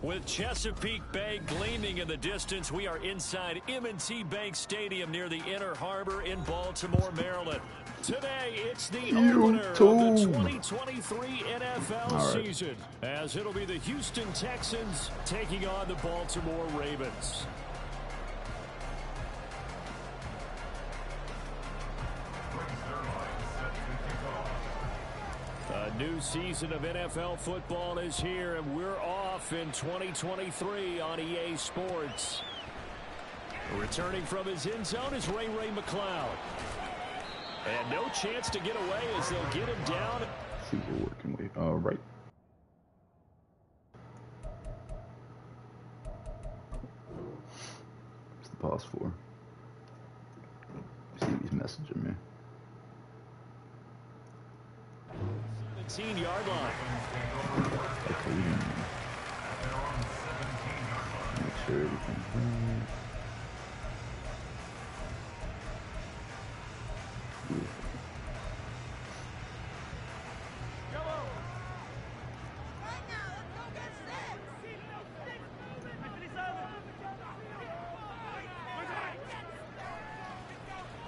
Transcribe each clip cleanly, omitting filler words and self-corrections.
With Chesapeake Bay gleaming in the distance, we are inside M&T Bank Stadium near the Inner Harbor in Baltimore, Maryland. Today, it's the opener of the 2023 NFL season, as it'll be the Houston Texans taking on the Baltimore Ravens. A new season of NFL football is here, and we're off in 2023 on EA Sports. Returning from his end zone is Ray McCloud. And no chance to get away as they'll get him down. Let's see what we're working with. All right. What's the pause for? See he's messaging me. 17-yard line. Okay, make sure everything's right.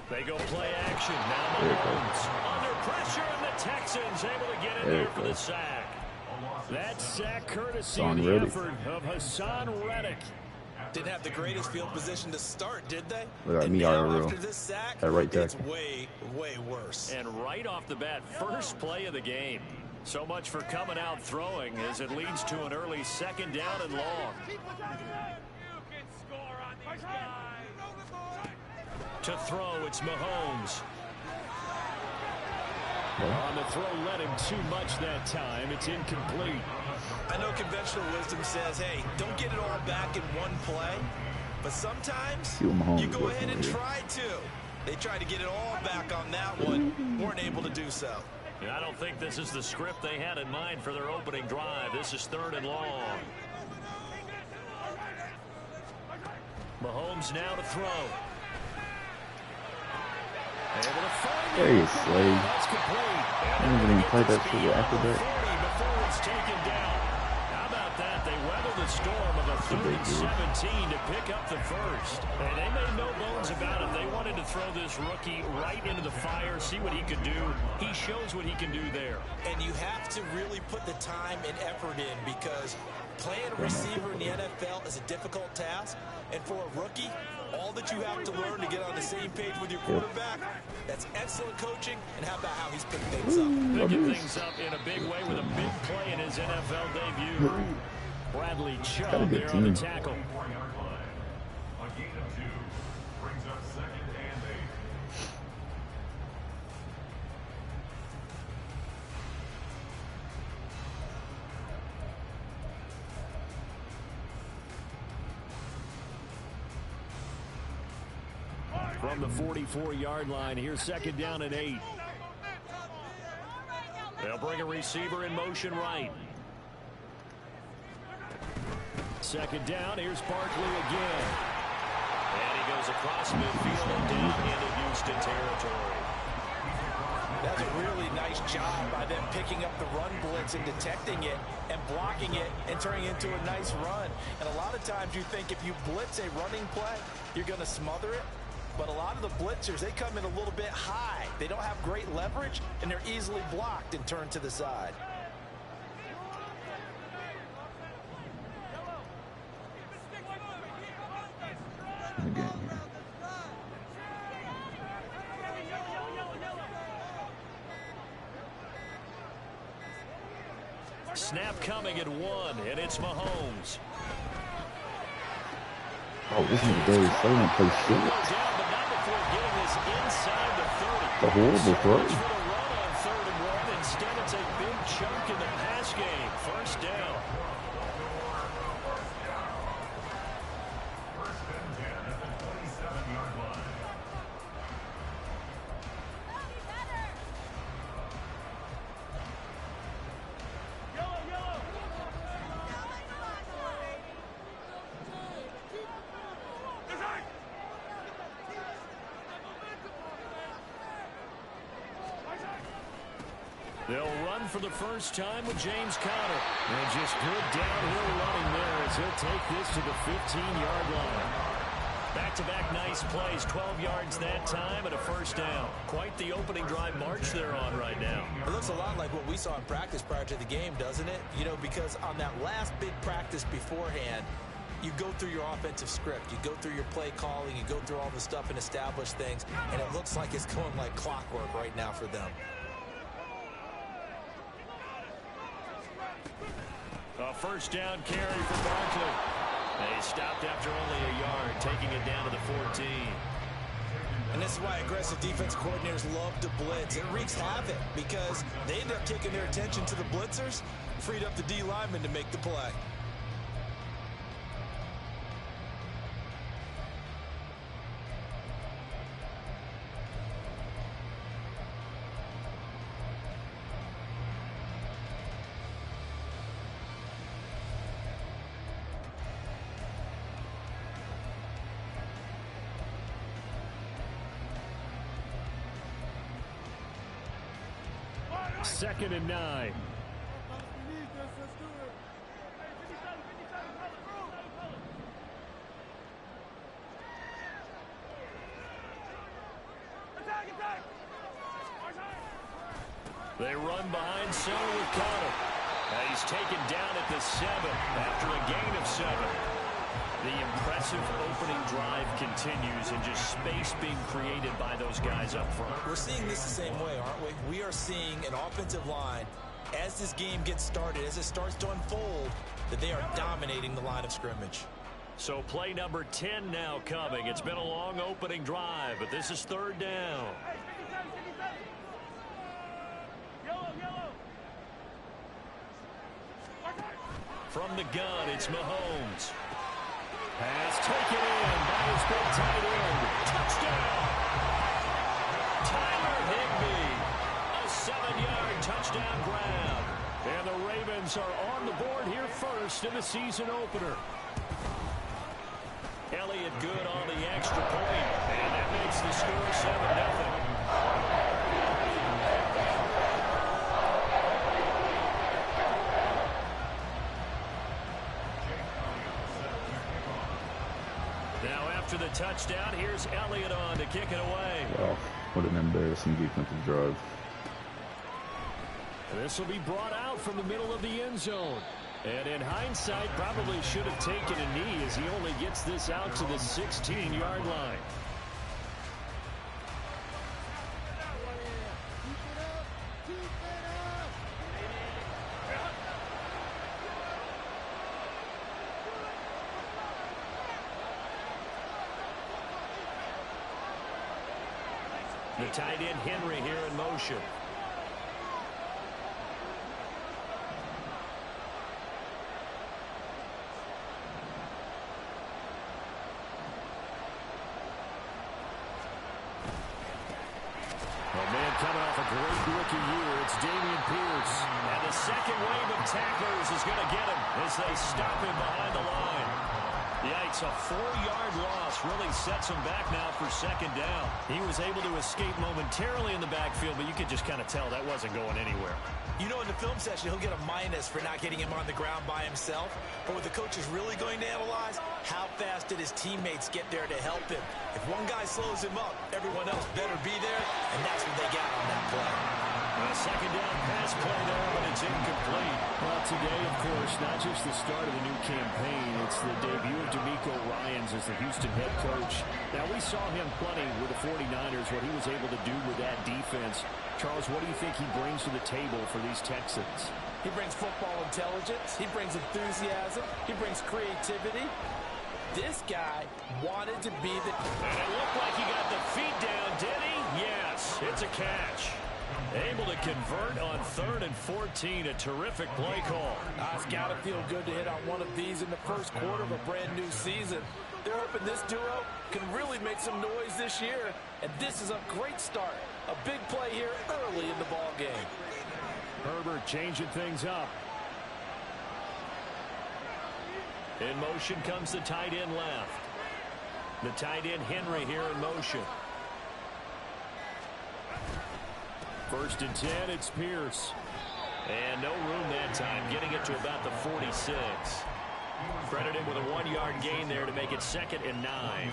They go play action. Now Mahomes under pressure, and the Texans able to get in there for the sack. That sack courtesy of the effort of Hassan Reddick. Didn't have the greatest field position to start, did they? Look at me, after this sack, it's way worse. And right off the bat, first play of the game. So much for coming out throwing as it leads to an early second down and long. You can score on these guys. To throw, it's Mahomes. On the throw, let him too much that time. It's incomplete. I know conventional wisdom says, hey, don't get it all back in one play. But sometimes you go ahead and try to. They tried to get it all back on that one. Weren't able to do so. I don't think this is the script they had in mind for their opening drive. This is third and long. Mahomes now to throw. Able to find there you Slade. That's complete. I didn't even play that shit after that. Before it's taken down. How about that? They weather the storm of a 30-17 to pick up the first. And they made no bones about it. They wanted to throw this rookie right into the fire, see what he could do. He shows what he can do there. And you have to really put the time and effort in, because playing receiver in the NFL is a difficult task. And for a rookie, all that you have to learn to get on the same page with your quarterback, that's excellent coaching. And how about how he's picking things up? Picking things up in a big way with a big play in his NFL debut. Bradley Chubb there on the tackle. From the 44-yard line, here's second down and 8. They'll bring a receiver in motion right. Second down, here's Barkley again. And he goes across midfield and down into Houston territory. That's a really nice job by them picking up the run blitz and detecting it and blocking it and turning it into a nice run. And a lot of times you think if you blitz a running play, you're going to smother it. But a lot of the blitzers, they come in a little bit high. They don't have great leverage, and they're easily blocked and turned to the side. Snap coming at 1, and it's Mahomes. Oh, this nigga Darius Slay don't play shit. A horrible throw. Instead, it's a big chunk in the pass game. First down. They'll run for the first time with James Conner. And just good downhill running there as he'll take this to the 15-yard line. Back-to-back nice plays, 12 yards that time and a first down. Quite the opening drive march they're on right now. It looks a lot like what we saw in practice prior to the game, doesn't it? You know, because on that last big practice beforehand, you go through your offensive script. You go through your play calling. You go through all the stuff and establish things. And it looks like it's going like clockwork right now for them. A first down carry for Barkley. They stopped after only a yard, taking it down to the 14. And this is why aggressive defense coordinators love to blitz. It wreaks havoc because they end up taking their attention to the blitzers, freed up the D lineman to make the play. Second and 9. They run behind center with Conner. He's taken down at the 7 after a gain of 7. The impressive opening drive continues and just space being created by those guys up front. We're seeing this the same way, aren't we? We are seeing an offensive line, as this game gets started, as it starts to unfold, that they are dominating the line of scrimmage. So play number 10 now coming. It's been a long opening drive, but this is third down. From the gun, it's Mahomes. Pass taken in by his big tight end. Touchdown! Tyler Higbee. A 7-yard touchdown grab. And the Ravens are on the board here first in the season opener. Elliott good on the extra point. And that makes the score 7-0. After the touchdown, here's Elliott on to kick it away. Wow, what an embarrassing defensive drive. This will be brought out from the middle of the end zone. And in hindsight, probably should have taken a knee as he only gets this out to the 16-yard line. The tight end Henry here in motion. Coming off a great rookie year, it's Dameon Pierce. And the second wave of tacklers is going to get him as they stop him behind the line. Yikes, a 4-yard loss really sets him back now for second down. He was able to escape momentarily in the backfield, but you could just kind of tell that wasn't going anywhere. You know, in the film session, he'll get a minus for not getting him on the ground by himself. But what the coach is really going to analyze, how fast did his teammates get there to help him? If one guy slows him up, everyone else better be there, and that's what they got on that play. A second down pass play there, but it's incomplete. Well, today, of course, not just the start of the new campaign, it's the debut of DeMeco Ryans as the Houston head coach. Now, we saw him plenty with the 49ers, what he was able to do with that defense. Charles, what do you think he brings to the table for these Texans? He brings football intelligence. He brings enthusiasm. He brings creativity. This guy wanted to be the... And it looked like he got the feet down, did he? Yes, it's a catch. Able to convert on 3rd and 14. A terrific play call. It's got to feel good to hit on one of these in the first quarter of a brand new season. They're hoping this duo can really make some noise this year. And this is a great start. A big play here early in the ball game. Herbert changing things up. In motion comes the tight end left. The tight end Henry here in motion. 1st and 10, it's Pierce. And no room that time, getting it to about the 46. Credit him with a 1-yard gain there to make it 2nd and 9.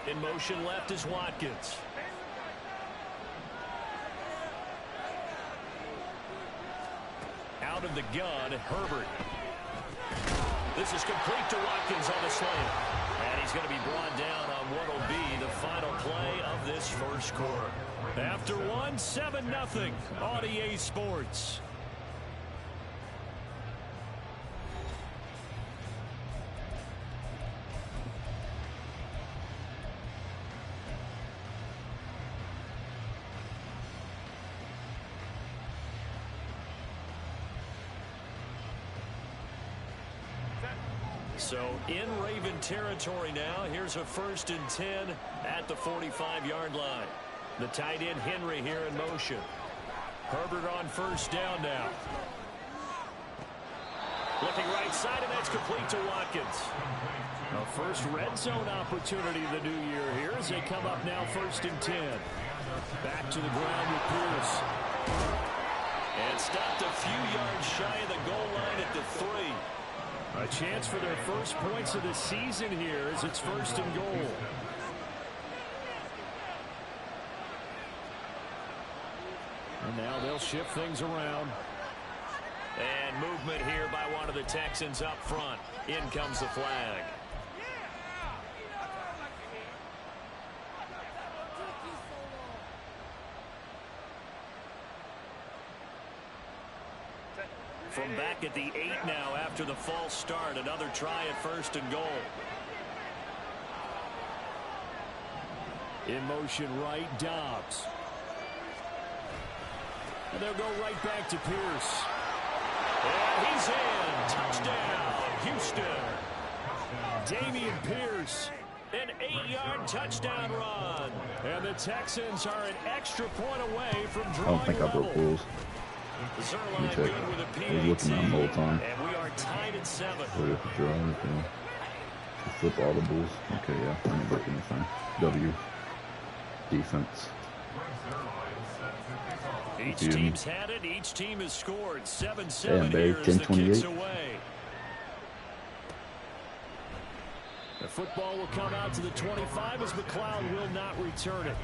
In motion left is Watkins. Out of the gun, Herbert. This is complete to Watkins on the slant. And he's going to be brought down on what will be the final play of this first quarter. After one, 7-0 on EA Sports. So in Raven territory now. Here's a 1st and 10 at the 45-yard line. The tight end Henry here in motion. Herbert on 1st down now. Looking right side, and that's complete to Watkins. A first red zone opportunity of the new year here as they come up now 1st and 10. Back to the ground with Pierce. And stopped a few yards shy of the goal line at the 3. A chance for their first points of the season here as it's 1st and goal. And now they'll shift things around. And movement here by one of the Texans up front. In comes the flag. From back at the 8 now after the false start. Another try at 1st and goal. In motion right, Dobbs. And they'll go right back to Pierce. And he's in. Touchdown, Houston. Dameon Pierce. An 8-yard touchdown run. And the Texans are an extra point away from drawing I don't think I broke rules. Let me check. I was looking at them the whole time. And we are tied at 7. What if you draw anything? Flip all the bulls. Okay, yeah. I didn't break anything. W. Defense. Each team's had it. Each team has scored. 7-7 Damn, here babe. as the kicks 10-28. away. The football will come out to the 25 as McLeod will not return it.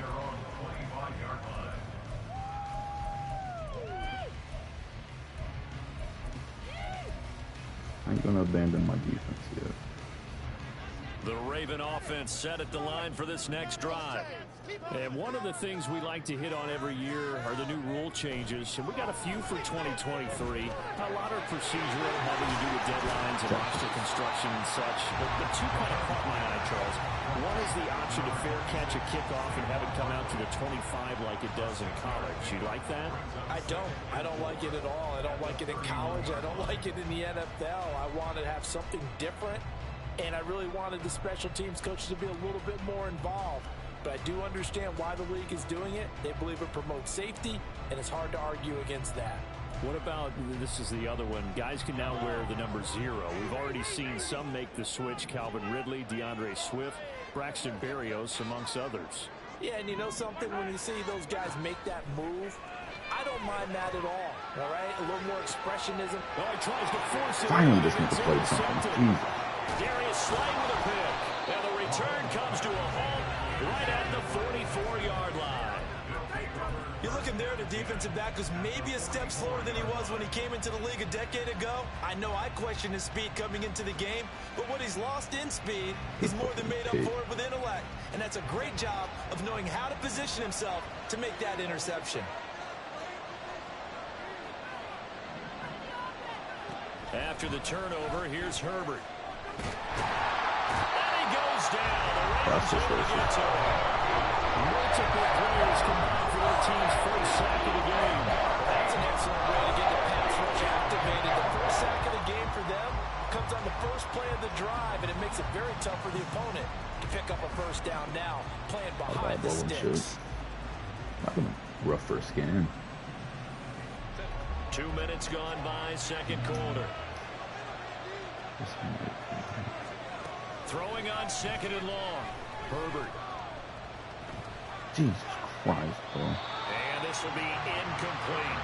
I ain't gonna abandon my defense yet. The Raven offense set at the line for this next drive. And one of the things we like to hit on every year are the new rule changes. And we got a few for 2023. A lot are procedural, having to do with deadlines and roster construction and such. But two kind of caught my eye, Charles. One is the option to fair catch a kickoff and have it come out to the 25 like it does in college. You like that? I don't. I don't like it at all. I don't like it in college. I don't like it in the NFL. I want to have something different. And I really wanted the special teams coaches to be a little bit more involved. But I do understand why the league is doing it. They believe it promotes safety, and it's hard to argue against that. What about, this is the other one, guys can now wear the number 0. We've already seen some make the switch. Calvin Ridley, DeAndre Swift, Braxton Berrios, amongst others. Yeah, and you know something? When you see those guys make that move, I don't mind that at all right? A little more expressionism. Oh, he tries to force it. Finally, just need to play something. Darius Slay with a pick. And the return comes to a halt right at the 44-yard line. You're looking there at a defensive back who's maybe a step slower than he was when he came into the league a decade ago. I know I questioned his speed coming into the game, but what he's lost in speed, he's more than made up for it with intellect. And that's a great job of knowing how to position himself to make that interception. After the turnover, here's Herbert. And he goes down. The Ravens able to get to him. Multiple players combined for their team's first sack of the game. That's an excellent way to get the pass rush activated. The first sack of the game for them comes on the first play of the drive, and it makes it very tough for the opponent to pick up a first down now, playing behind the sticks. Not gonna rough first game. 2 minutes gone by, second quarter. Throwing on second and long. Herbert. Jesus Christ, bro. And this will be incomplete.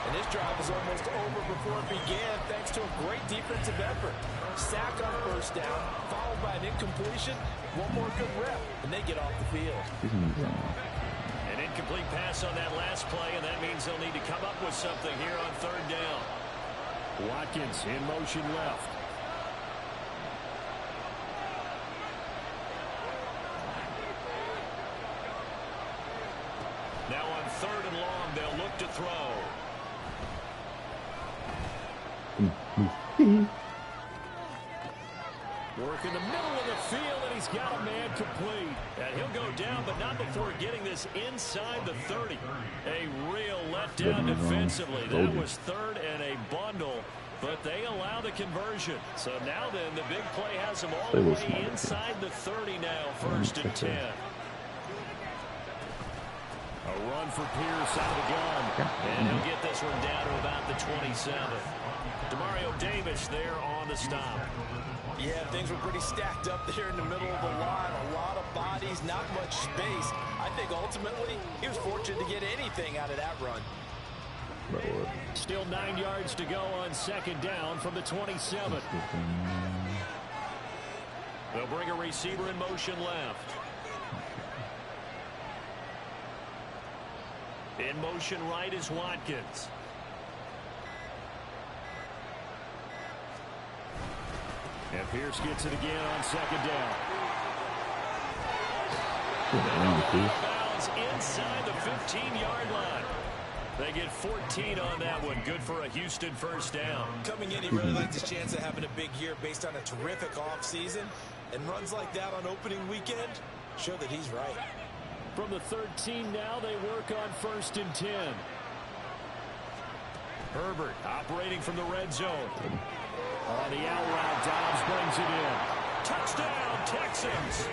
And this drive was almost over before it began thanks to a great defensive effort. Sack on first down, followed by an incompletion. One more good rep, and they get off the field. An incomplete pass on that last play, and that means they'll need to come up with something here on third down. Watkins in motion left. Now on third and long, they'll look to throw. Work in the middle of the field, and he's got a man complete. And he'll go down, but not before getting this inside the 30. A real letdown defensively. That was third and a bundle, but they allow the conversion. So now then, the big play has them all the way inside the 30 now, first and 10. A run for Pierce out of the gun. And he'll get this one down to about the 27. Demario Davis there on the stop. Yeah, things were pretty stacked up there in the middle of the line. A lot of bodies, not much space. I think ultimately he was fortunate to get anything out of that run. Still 9 yards to go on second down from the 27. They'll bring a receiver in motion left. In motion right is Watkins. And Pierce gets it again on second down. Bounds inside the 15-yard line. They get 14 on that one. Good for a Houston first down. Coming in, he really likes his chance of having a big year based on a terrific offseason. And runs like that on opening weekend show that he's right. From the 13 now, they work on first and 10. Herbert operating from the red zone. On the out route, Dobbs brings it in. Touchdown, Texans.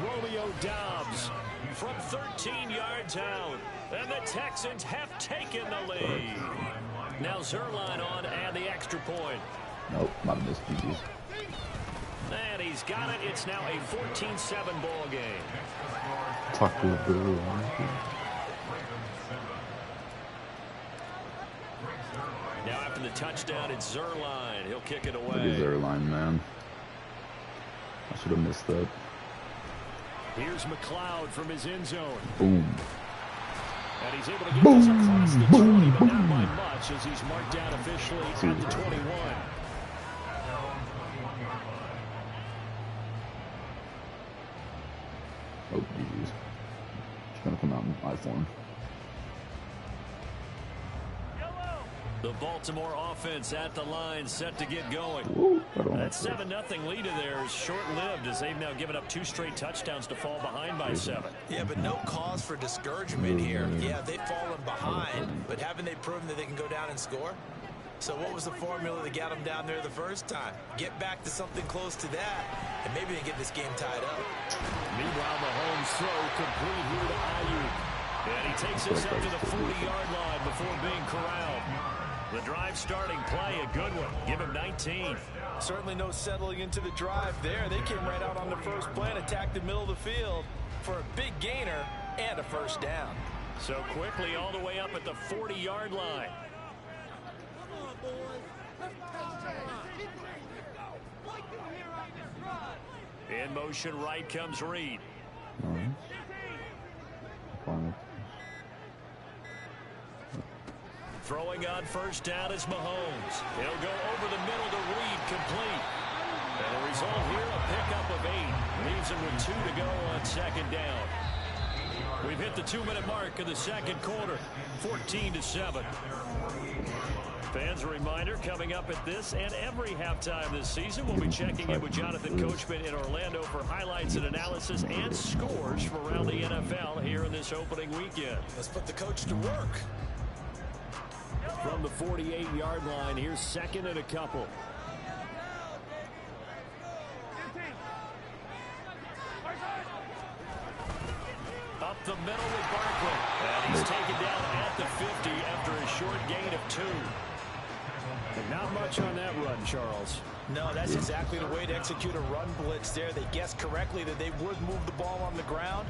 Romeo Dobbs from 13 yards out. And the Texans have taken the lead. Now Zerline on and the extra point. Nope, not in this GG's. And he's got it. It's now a 14-7 ball game. Taco Bell. Now after the touchdown, it's Zerline. He'll kick it away. Look at Zerline, man. I should have missed that. Here's McLeod from his end zone. Boom. And he's able to get this across the 20, but not by much as he's marked down officially at the 21. Oh, GG's. She's going to come out in I-form. The Baltimore offense at the line, set to get going. Ooh, that 7-0 lead of theirs short-lived as they've now given up 2 straight touchdowns to fall behind by 7. Yeah, but no cause for discouragement here. Yeah, they've fallen behind, but haven't they proven that they can go down and score? So what was the formula that got them down there the first time? Get back to something close to that, and maybe they get this game tied up. Meanwhile, Mahomes throw complete here to Ayuk. And he takes us up to the 40-yard line before being corralled. The drive starting play, a good one. Give him 19. Certainly no settling into the drive there. They came right out on the first play and attacked the middle of the field for a big gainer and a first down. So quickly all the way up at the 40-yard line. In motion right comes Reed. Throwing on first down is Mahomes. He'll go over the middle to Reed, complete. And the result here, a pickup of 8. Leaves him with 2 to go on second down. We've hit the 2-minute mark of the second quarter, 14-7. Fans, a reminder, coming up at this and every halftime this season, we'll be checking in with Jonathan Coachman in Orlando for highlights and analysis and scores from around the NFL here in this opening weekend. Let's put the coach to work. From the 48-yard line, here's second and a couple. And not much on that run, Charles. No, that's exactly the way to execute a run blitz there. They guessed correctly that they would move the ball on the ground,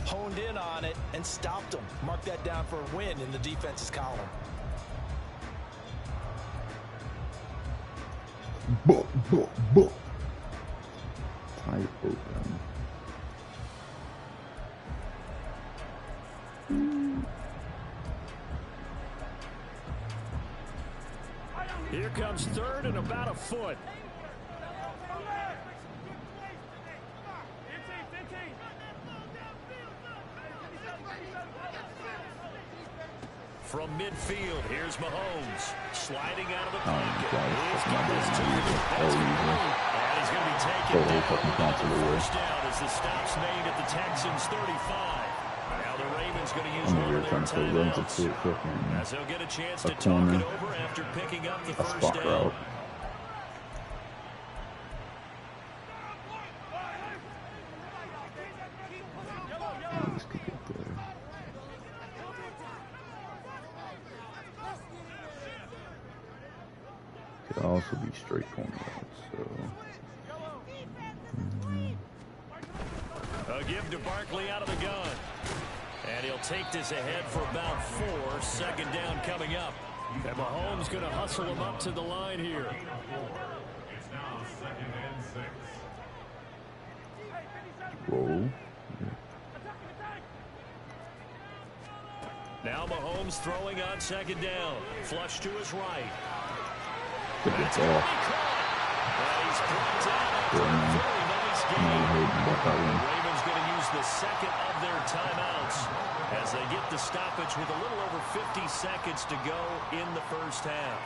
honed in on it, and stopped them. Mark that down for a win in the defense's column. Tight open. Here comes third and about a foot. From midfield, here's Mahomes. Sliding out of the pocket. He's got this and he's going to be taken down for the first down as the stop's made at the Texans 35. Now the Ravens going to use one of their timeouts as they'll get a chance to talk it over after picking up the first down. Could also be straight corner, so. A give to Barkley out of the gun. And he'll take this ahead for about 4. Second down coming up. And Mahomes going to hustle him up to the line here. It's now 2nd and 6. Roll. Now Mahomes throwing on second down. Flush to his right. That's He's brought down after a very nice game. The Ravens going to use the second of their timeouts as they get the stoppage with a little over 50 seconds to go in the first half.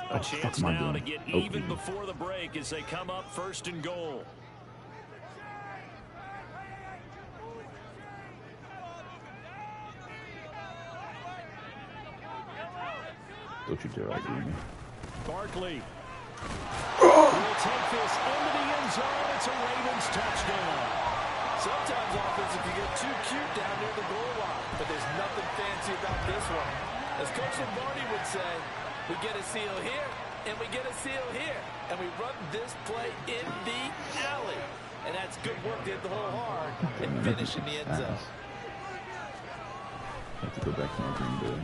A chance now to get even before the break as they come up 1st and goal. Don't you dare argue me. Barkley will take this into the end zone. It's a Ravens touchdown. Sometimes offensive can get too cute down near the goal line, but there's nothing fancy about this one. As Coach Lombardi would say, we get a seal here, and we get a seal here, and we run this play in the alley. And that's good work to hit the hole hard and finish in the end zone. I have to go back to my Green Bay.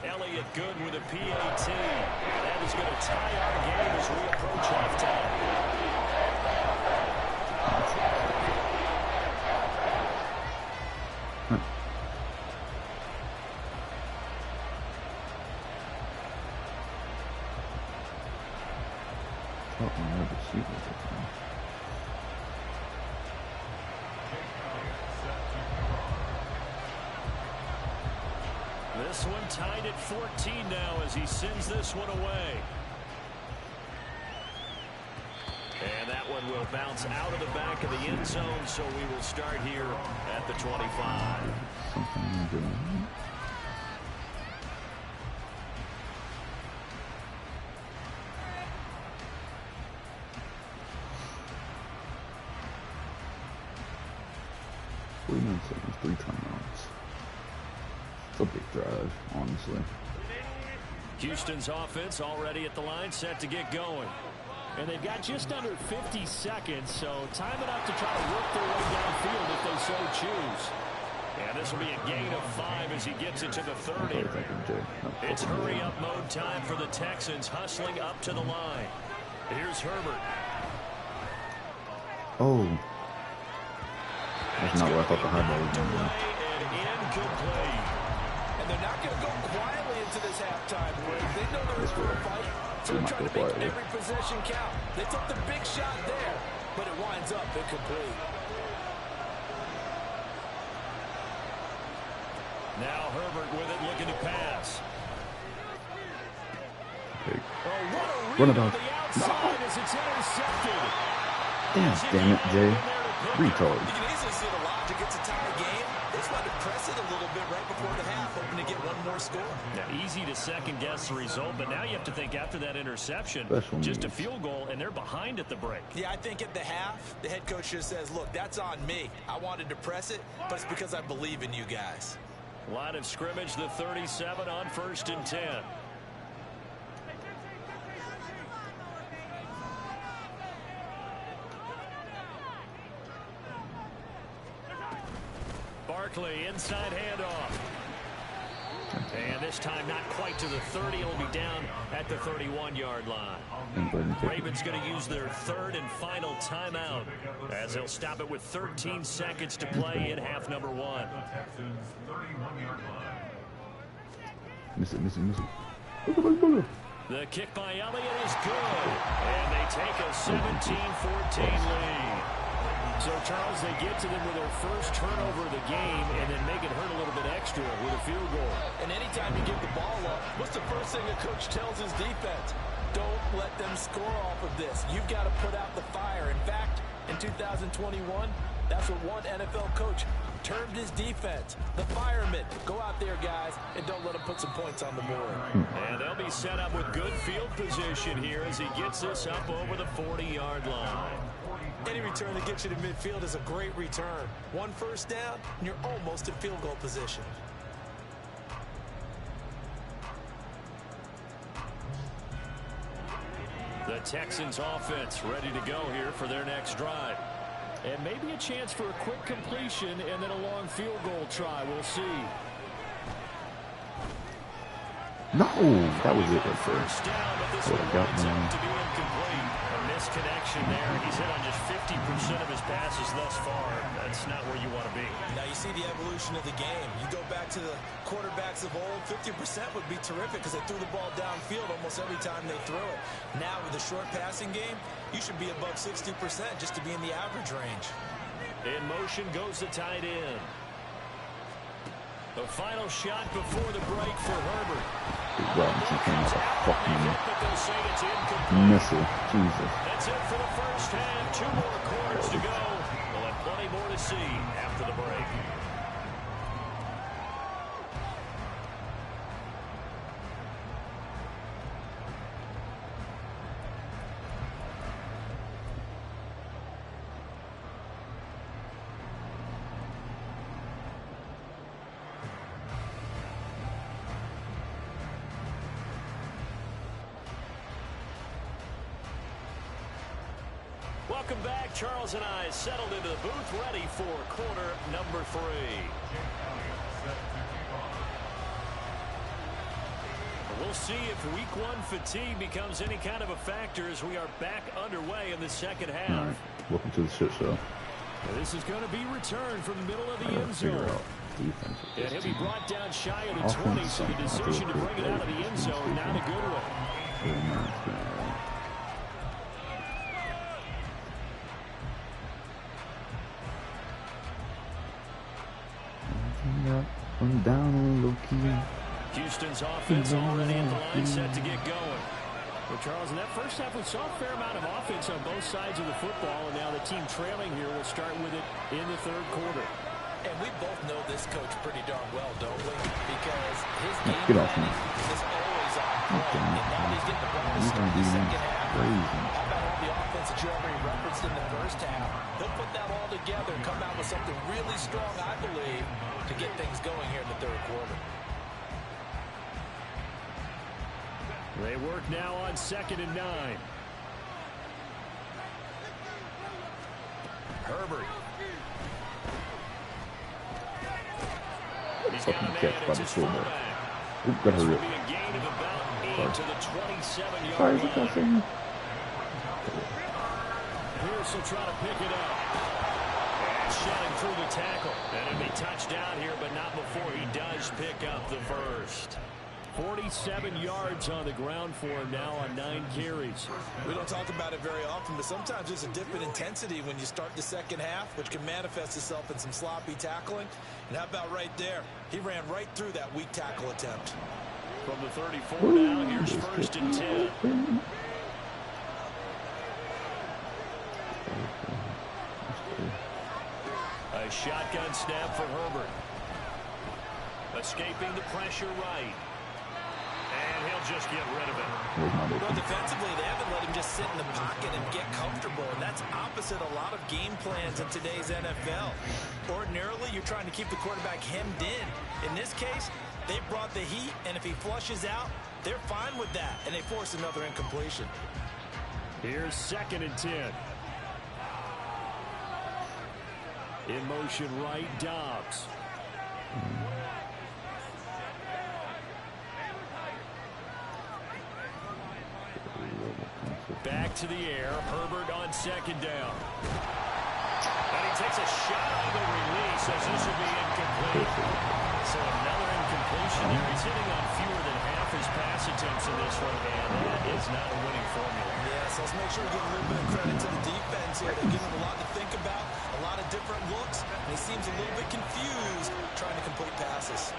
Elliott good with a PAT. That is going to tie our game as we approach halftime. This one tied at 14 now as he sends this one away. And that one will bounce out of the back of the end zone, so we will start here at the 25. Seconds, 3 timeouts. It's a big drive, honestly. Houston's offense already at the line, set to get going. And they've got just under 50 seconds, so time enough to try to work their way downfield if they so choose. And this will be a gain of 5 as he gets it to the 30. It's hurry-up mode time for the Texans, hustling up to the line. Here's Herbert. Oh. That's not what I thought the high ball was going to be. And they're not going to go quietly into this halftime break. They know they're in for a fight, so they're trying to make every possession count. They took the big shot there, but it winds up incomplete. Now Herbert with it, looking to pass. Okay. Oh, what a run read on about. the outside as it's intercepted. Damn it, Jay. Retard. You can easily see the logic. It's a tie game. They just wanted to press it a little bit right before the half, hoping to get one more score. Now, easy to second-guess the result, but now you have to think after that interception, just a field goal, and they're behind at the break. Yeah, I think at the half, the head coach just says, look, that's on me. I wanted to press it, but it's because I believe in you guys. Line of scrimmage, the 37 on 1st and 10. Barkley, inside handoff. And this time not quite to the 30. It'll be down at the 31-yard line. Ravens going to use their 3rd and final timeout as they'll stop it with 13 seconds to play in half number 1. Texans 31-yard line. Miss it. The kick by Elliott is good. And they take a 17-14 lead. So, Charles, they get to them with their first turnover of the game and then make it hurt a little bit extra with a field goal. And anytime you give the ball up, what's the first thing a coach tells his defense? Don't let them score off of this. You've got to put out the fire. In fact, in 2021, that's what one NFL coach termed his defense. The firemen. Go out there, guys, and don't let them put some points on the board. And they'll be set up with good field position here as he gets this up over the 40-yard line. Any return that gets you to midfield is a great return. One first down, and you're almost in field goal position. The Texans offense ready to go here for their next drive. And maybe a chance for a quick completion and then a long field goal try. We'll see. No, that was it right there. First down, but this one winds up to be incomplete. A misconnection there. He's hit on just 50% of his passes thus far. That's not where you want to be. Now you see the evolution of the game. You go back to the quarterbacks of old, 50% would be terrific because they threw the ball downfield almost every time they throw it. Now with the short passing game, you should be above 60% just to be in the average range. In motion goes the tight end. The final shot before the break for Herbert. Robinson came out of fucking missile. Jesus. That's it for the first half. 2 more quarters to go. We'll have plenty more to see after the break. Welcome back. Charles and I settled into the booth, ready for quarter number 3. We'll see if week 1 fatigue becomes any kind of a factor as we are back underway in the second half. All right. Welcome to the shit show. This is going to be returned from the middle of the end zone. And he'll be brought down shy of the 20, so the decision to bring it out of the end zone, not a good one. I'm down on low key. Houston's offense already at the line set to get going. Well, Charles, in that first half, we saw a fair amount of offense on both sides of the football, and now the team trailing here will start with it in the 3rd quarter. And we both know this coach pretty darn well, don't we? Because his game Get off me. is always on point. And now he's getting the ball to start the second half. How about all the offense that you already referenced in the first half? He'll put that all together and come out with something really strong, I believe, to get things going here in the 3rd quarter. They work now on 2nd and 9. Herbert. He's got a man. It's his fullback. This will be a gain of about 8 to the 27-yard line. Pierce will try to pick it up. And shedding through the tackle. And it'll be touchdown here, but not before he does pick up the first. 47 yards on the ground for him now on 9 carries. We don't talk about it very often, but sometimes there's a dip in intensity when you start the second half, which can manifest itself in some sloppy tackling. And how about right there? He ran right through that weak tackle attempt. From the 34 now, here's 1st and 10. shotgun snap for Herbert. Escaping the pressure right. And he'll just get rid of it. Well, defensively, they haven't let him just sit in the pocket and get comfortable, and that's opposite a lot of game plans in today's NFL. Ordinarily, you're trying to keep the quarterback hemmed in. In this case, they brought the heat, and if he flushes out, they're fine with that, and they force another incompletion. Here's 2nd and 10. In motion right, Dobbs. Back to the air. Herbert on 2nd down. And he takes a shot on the release as this will be incomplete. So another incompletion there. He's hitting on fewer than half his pass attempts in this one, and that is not a winning formula. Yes, let's make sure we give a little bit of credit to the defense here. They give him a lot to think about, a lot of different looks, and he seems a little bit confused trying to complete passes.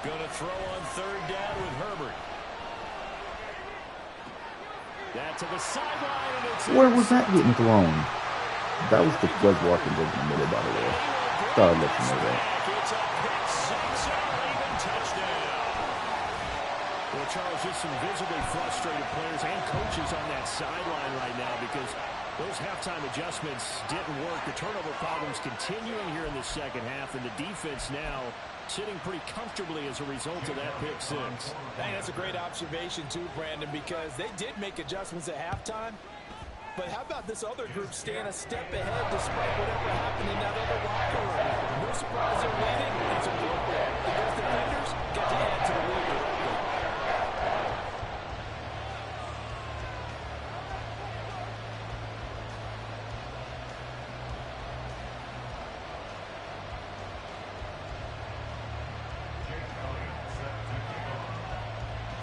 Going to throw on 3rd down with Herbert. That to the sideline, and it's Where was that getting thrown? That was the Wes Watkins in the middle, by the way. Thought I'd let you know that. It's a pick 6, even touchdown. Well, Charles, just some visibly frustrated players and coaches on that sideline right now because those halftime adjustments didn't work. The turnover problems continuing here in the second half, and the defense now sitting pretty comfortably as a result of that pick 6. I think that's a great observation too, Brandon, because they did make adjustments at halftime. But how about this other group staying a step ahead despite whatever happened in that other locker room? No surprise they're leading. It's appropriate because the defenders get to add to the lead directly.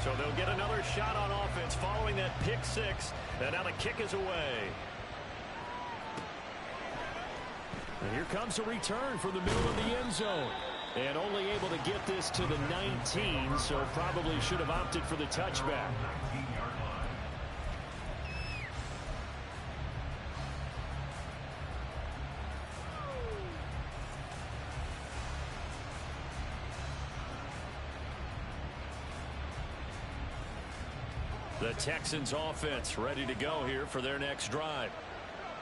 So they'll get another shot on offense following that pick 6. And now the kick is away. And here comes a return from the middle of the end zone. And only able to get this to the 19, so probably should have opted for the touchback. The Texans offense ready to go here for their next drive.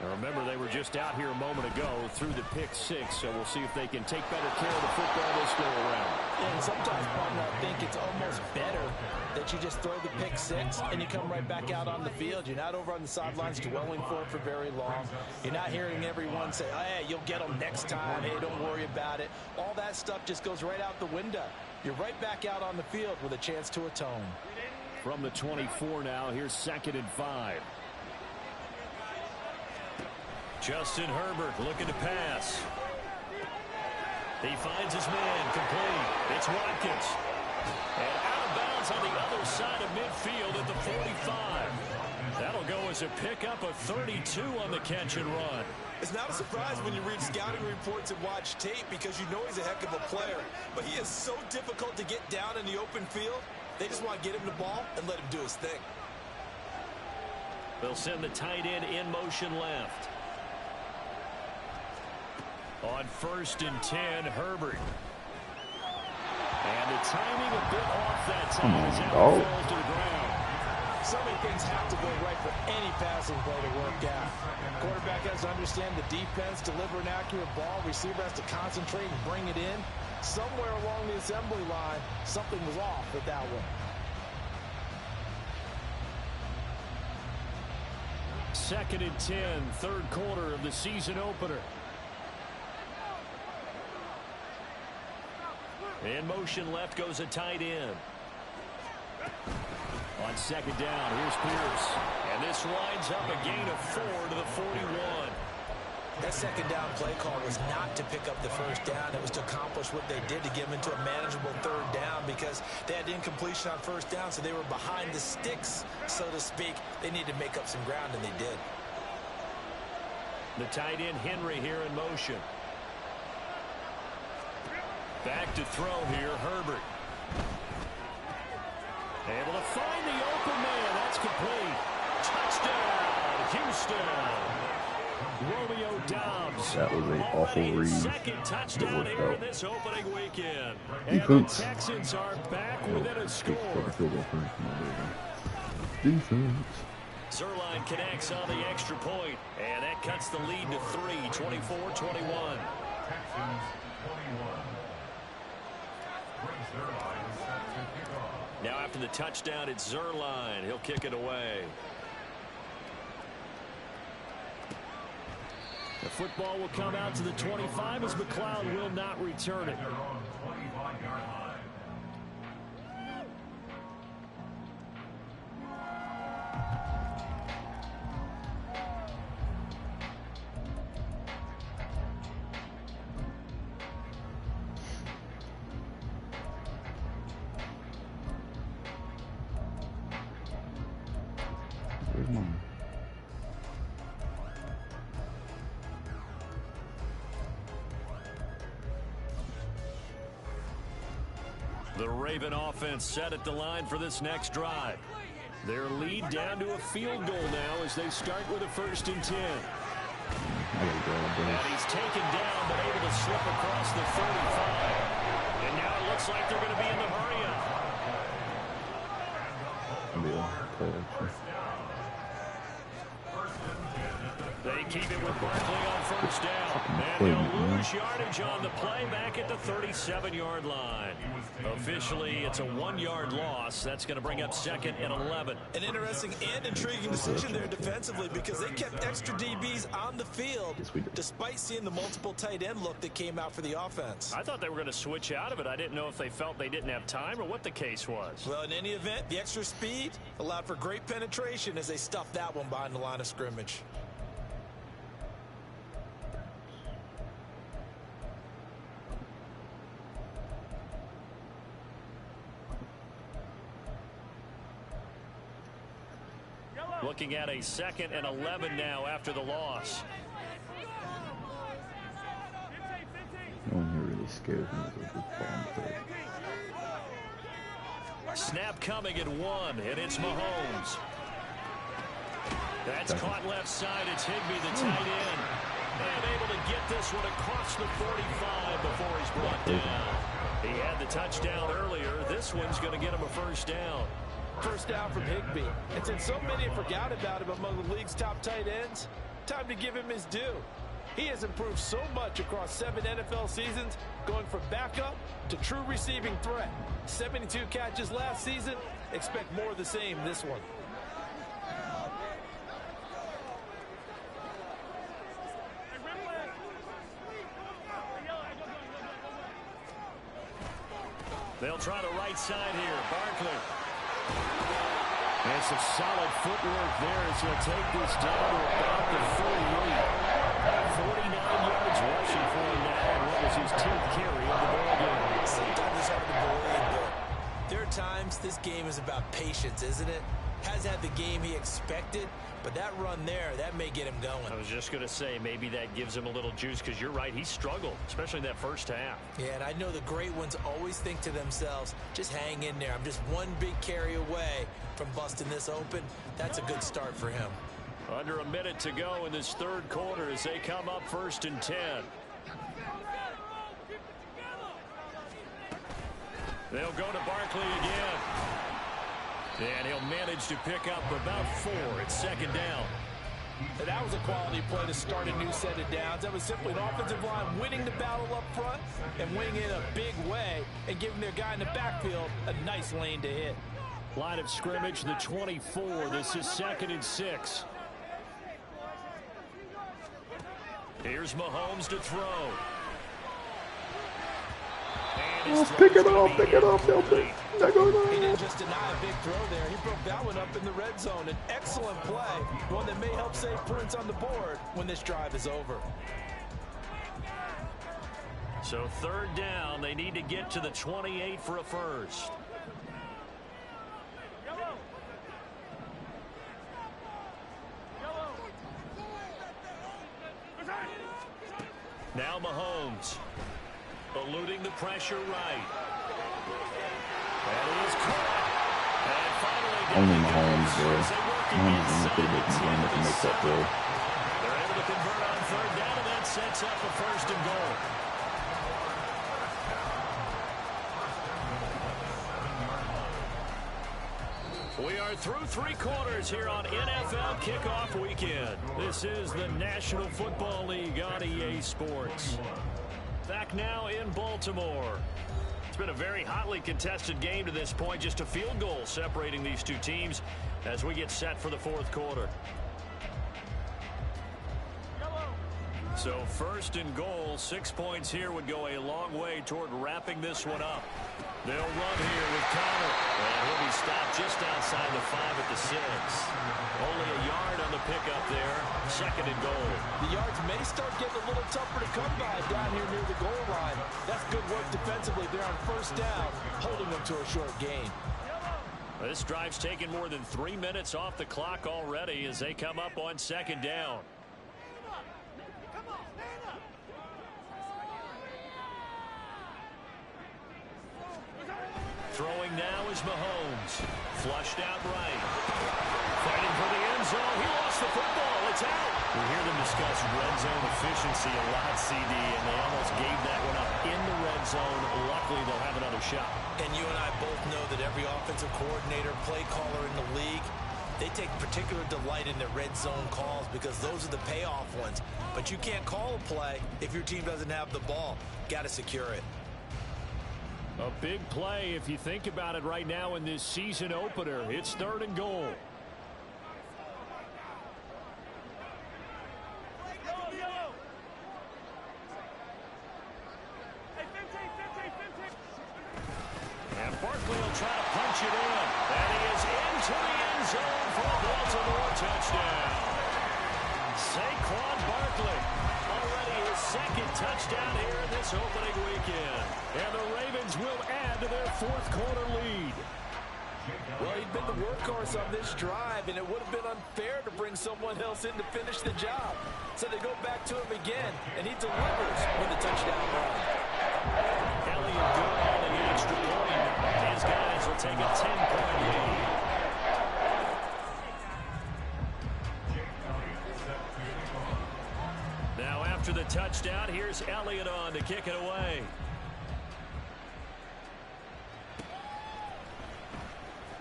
Now remember, they were just out here a moment ago through the pick 6, so we'll see if they can take better care of the football this go around. And sometimes, partner, I think it's almost better that you just throw the pick 6 and you come right back out on the field. You're not over on the sidelines dwelling for it for very long. You're not hearing everyone say, hey, you'll get them next time. Hey, don't worry about it. All that stuff just goes right out the window. You're right back out on the field with a chance to atone. From the 24 now, here's 2nd and 5. Justin Herbert looking to pass. He finds his man complete. It's Watkins. And out of bounds on the other side of midfield at the 45. That'll go as a pickup of 32 on the catch and run. It's not a surprise when you read scouting reports and watch tape because you know he's a heck of a player. But he is so difficult to get down in the open field. They just want to get him the ball and let him do his thing. They'll send the tight end in motion left. On 1st and 10, Herbert. And the timing a bit off that time as that falls to the ground. So many things have to go right for any passing play to work out. Quarterback has to understand the defense, deliver an accurate ball. Receiver has to concentrate and bring it in. Somewhere along the assembly line, something was off with that one. 2nd and 10, 3rd quarter of the season opener. In motion left goes a tight end. On 2nd down, here's Pierce. And this winds up a gain of 4 to the 41. That 2nd down play call was not to pick up the 1st down. It was to accomplish what they did to get them into a manageable 3rd down because they had incompletion on 1st down, so they were behind the sticks, so to speak. They needed to make up some ground, and they did. The tight end Henry here in motion. Back to throw here, Herbert. Able to find the open man. That's complete. Touchdown, Houston. Romeo Dobbs. That was an awful read. Second touchdown here in this opening weekend. And the Defense. Texans are back within a score. Defense. Zerline connects on the extra point, and that cuts the lead to 3, 24-21. Texans 21. Brings Zerline set to kick off. Now after the touchdown, it's Zerline. He'll kick it away. The football will come out to the 25 as McLeod will not return it. Their own 25-yard line. Where's mine? The Raven offense set at the line for this next drive. Their lead down to a field goal now as they start with a 1st and 10. And he's taken down but able to slip across the 35. And now it looks like they're going to be in the hurry-up. They keep it with Barkley on 1st down. And they'll lose yardage on the play back at the 37-yard line. Officially, it's a 1-yard loss. That's going to bring up 2nd and 11. An interesting and intriguing decision there defensively because they kept extra DBs on the field despite seeing the multiple tight end look that came out for the offense. I thought they were going to switch out of it. I didn't know if they felt they didn't have time or what the case was. Well, in any event, the extra speed allowed for great penetration as they stuffed that one behind the line of scrimmage. Looking at a 2nd and 11 now after the loss. No one here really scares me with a good play. Snap coming at 1, and it's Mahomes. That's caught left side. It's Higbee, the tight end. And able to get this one across the 45 before he's brought down. He had the touchdown earlier. This one's going to get him a 1st down. 1st down from Higbee. And since so many forgot about him among the league's top tight ends, time to give him his due. He has improved so much across 7 NFL seasons, going from backup to true receiving threat. 72 catches last season. Expect more of the same this one. They'll try the right side here. Barkley. And some solid footwork there as he'll take this down to about the 48. 49 yards rushing for him now. And what was his 10th carry of the ball game? Sometimes it's hard to believe, but there are times this game is about patience, isn't it? Has had the game he expected, but that run there, that may get him going. I was just going to say, maybe that gives him a little juice because you're right, he struggled, especially in that 1st half. Yeah, and I know the great ones always think to themselves, just hang in there. I'm just one big carry away from busting this open. That's a good start for him. Under a minute to go in this 3rd quarter as they come up 1st and 10. They'll go to Barkley again. And he'll manage to pick up about 4 at 2nd down. And that was a quality play to start a new set of downs. That was simply an offensive line winning the battle up front and winning in a big way and giving their guy in the backfield a nice lane to hit. Line of scrimmage, the 24. This is 2nd and 6. Here's Mahomes to throw. Pick it up, Delta. He didn't just deny a big throw there. He broke that one up in the red zone. An excellent play, one that may help save points on the board when this drive is over. So 3rd down, they need to get to the 28 for a 1st. Now Mahomes. Eluding the pressure right. That is caught. And finally, only Mahomes, bro. Mahomes is in the game that can make that throw. they're able to convert on sets up a 1st and goal. We are through 3 quarters here on NFL Kickoff Weekend. This is the National Football League on EA Sports. Back now in Baltimore. It's been a very hotly contested game to this point. Just a field goal separating these two teams as we get set for the 4th quarter. So 1st and goal, 6 points here would go a long way toward wrapping this one up. They'll run here with Connor. And he'll be stopped just outside the 5 at the 6. Only a yard on the pickup there. 2nd and goal. The yards may start getting a little tougher to come by down here near the goal line. That's good work defensively there on 1st down, holding them to a short gain. This drive's taken more than 3 minutes off the clock already as they come up on 2nd down. Throwing now is Mahomes. Flushed out right. Fighting for the end zone. He lost the football. It's out. We hear them discuss red zone efficiency a lot, CD, and they almost gave that one up in the red zone. Luckily, they'll have another shot. And you and I both know that every offensive coordinator, play caller in the league, they take particular delight in their red zone calls because those are the payoff ones. But you can't call a play if your team doesn't have the ball. Got to secure it. A big play if you think about it right now in this season opener. It's 3rd and goal. And Barkley will try to punch it in. And he is into the end zone for a Baltimore touchdown. Saquon Barkley. Already his 2nd touchdown here in this opening weekend. And the Ravens will add to their 4th quarter lead. Well, he'd been the workhorse on this drive, and it would have been unfair to bring someone else in to finish the job. So they go back to him again, and he delivers with a touchdown run. Elliott good on the extra point. His guys will take a 10-point lead. Now after the touchdown, here's Elliott on to kick it away.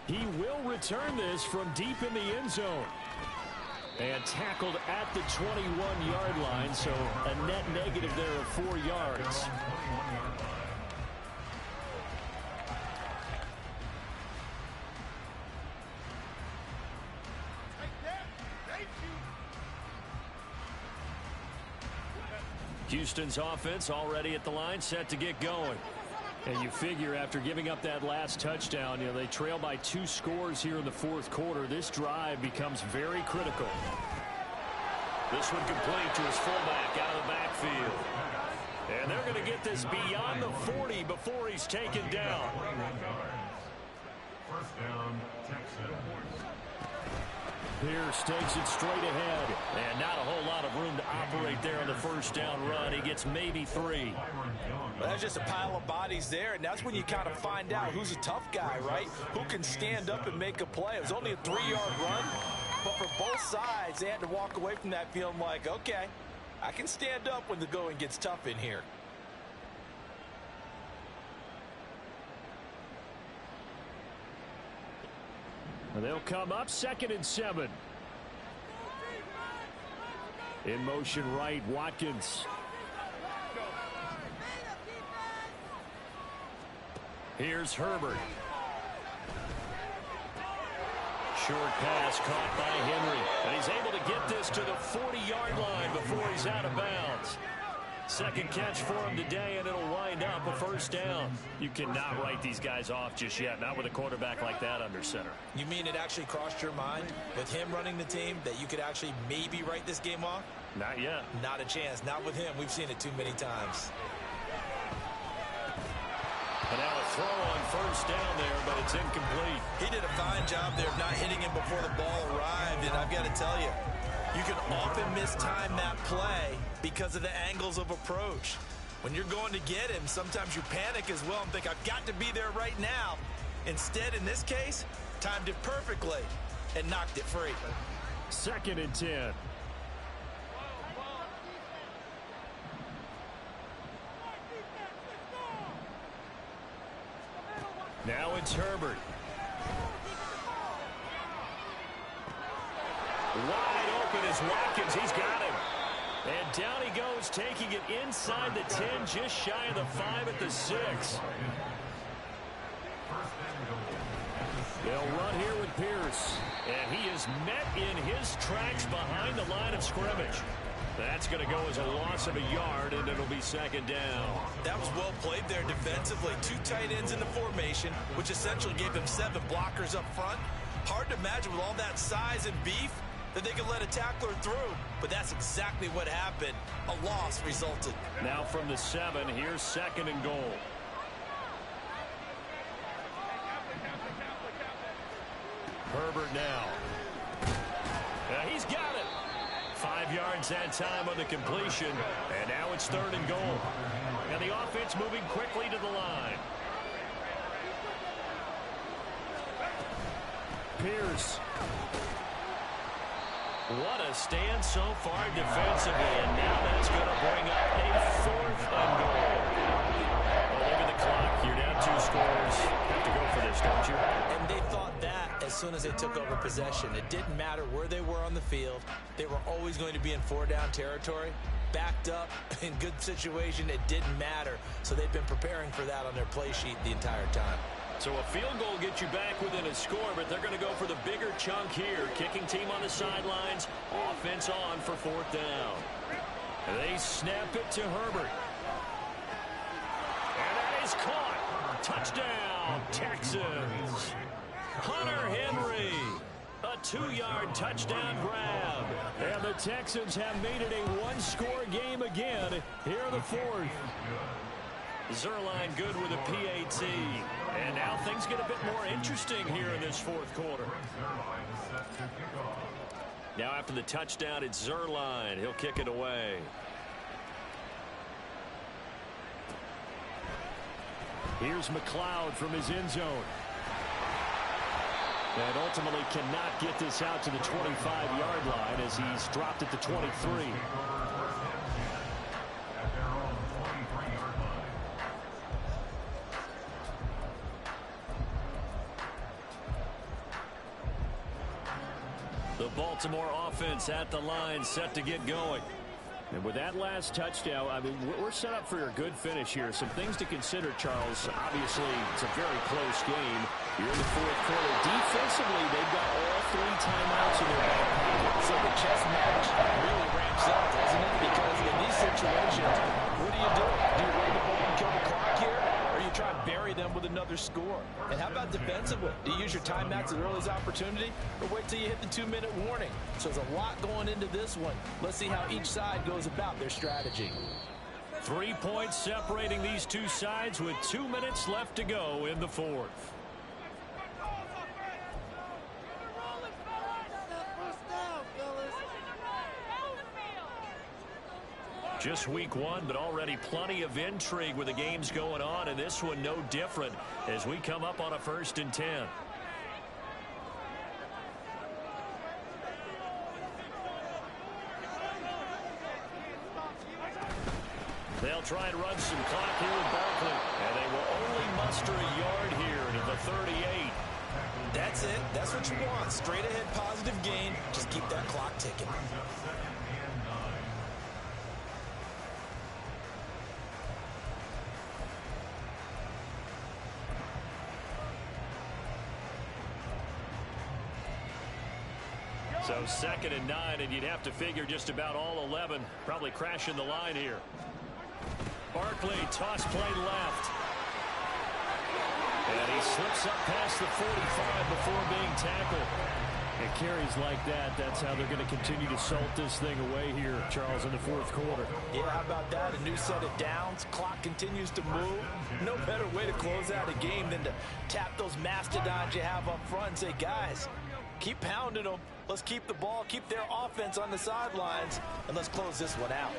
He will return this from deep in the end zone. And tackled at the 21-yard line, so a net negative there of 4 yards. Houston's offense already at the line, set to get going. And you figure after giving up that last touchdown, they trail by 2 scores here in the 4th quarter. This drive becomes very critical. This one complete to his fullback out of the backfield. And they're going to get this beyond the 40 before he's taken down. 1st down, Texans. Pierce takes it straight ahead. And not a whole lot of room to operate there on the 1st down run. He gets maybe 3. Well, that's just a pile of bodies there, and that's when you kind of find out who's a tough guy, right? Who can stand up and make a play. It was only a 3-yard run, but for both sides, they had to walk away from that feeling like, okay, I can stand up when the going gets tough in here. And they'll come up 2nd and 7. In motion right, Watkins. Here's Herbert. Short pass caught by Henry. And he's able to get this to the 40-yard line before he's out of bounds. 2nd catch for him today, and it'll wind up a 1st down. You cannot write these guys off just yet, not with a quarterback like that under center. You mean it actually crossed your mind with him running the team that you could actually maybe write this game off? Not yet. Not a chance. Not with him. We've seen it too many times. And now a throw on 1st down there, but it's incomplete. He did a fine job there of not hitting him before the ball arrived, and I've got to tell you, you can often mistime that play because of the angles of approach. When you're going to get him, sometimes you panic as well and think, I've got to be there right now. Instead, in this case, timed it perfectly and knocked it free. 2nd and 10. Now it's Herbert. Wide open is Watkins. He's got him. And down he goes, taking it inside the 10, just shy of the 5 at the 6. They'll run here with Pierce. And he is met in his tracks behind the line of scrimmage. That's going to go as a loss of a yard, and it'll be second down. That was well played there defensively. 2 tight ends in the formation, which essentially gave them 7 blockers up front. Hard to imagine with all that size and beef that they could let a tackler through, but that's exactly what happened. A loss resulted. Now from the 7, here's second and goal. Herbert now. He's got it. 5 yards that time on the completion, and now it's third and goal. And the offense moving quickly to the line. Pierce. What a stand so far defensively, and now that's going to bring up a 4th and goal. Well, look at the clock. You're down 2 scores. Have to go for this, don't you? And they thought that as soon as they took over possession. It didn't matter where they were on the field. They were always going to be in 4-down territory. Backed up, in good situation, it didn't matter. So they've been preparing for that on their play sheet the entire time. So a field goal gets you back within a score, but they're going to go for the bigger chunk here. Kicking team on the sidelines, offense on for 4th down. They snap it to Herbert. And that is caught. Touchdown, Texans. Hunter Henry. A 2-yard touchdown grab. And the Texans have made it a 1-score game again here in the 4th. Zerline good with a PAT. And now things get a bit more interesting here in this 4th quarter. Now after the touchdown, it's Zerline. He'll kick it away. Here's McLeod from his end zone. And ultimately cannot get this out to the 25-yard line as he's dropped at the 23. The Baltimore offense at the line, set to get going. And with that last touchdown, I mean, we're set up for a good finish here. Some things to consider, Charles. Obviously, it's a very close game. You're in the 4th quarter. Defensively, they've got all 3 timeouts in their back pocket. So the chess match really ramps up, doesn't it? Because in these situations, what do? Do you run the ball and kill the clock here? Or you try and bury them with another score? And how about defensively? Do you use your timeouts as early as opportunity? Or wait till you hit the 2-minute warning? So there's a lot going into this one. Let's see how each side goes about their strategy. 3 points separating these 2 sides with 2 minutes left to go in the 4th. Just week 1, but already plenty of intrigue with the games going on, and this one no different as we come up on a 1st and 10. They'll try and run some clock here with Barkley, and they will only muster a yard here to the 38. That's it. That's what you want. Straight ahead positive gain. Just keep that clock ticking. So 2nd and 9, and you'd have to figure just about all 11 probably crashing the line here. Barkley, toss play left. And he slips up past the 45 before being tackled. It carries like that. That's how they're going to continue to salt this thing away here, Charles, in the 4th quarter. Yeah, how about that? A new set of downs. Clock continues to move. No better way to close out a game than to tap those mastodons you have up front and say, guys, keep pounding them. Let's keep the ball, keep their offense on the sidelines, and let's close this one out.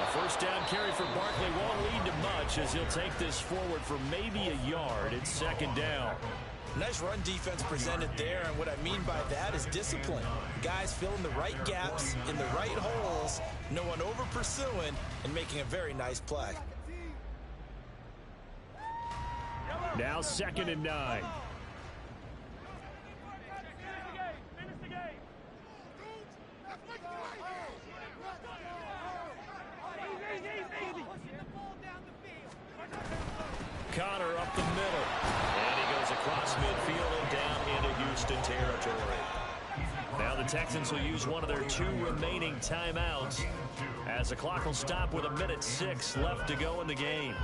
A 1st down carry for Barkley won't lead to much as he'll take this forward for maybe a yard. It's 2nd down. Nice run defense presented there, and what I mean by that is discipline. Guys filling the right gaps in the right holes, no one over pursuing, and making a very nice play. Yellow. Now 2nd and 9. Connor up the middle. And he goes across midfield and down into Houston territory. Now the Texans will use one of their 2 remaining timeouts as the clock will stop with 1:06 left to go in the game.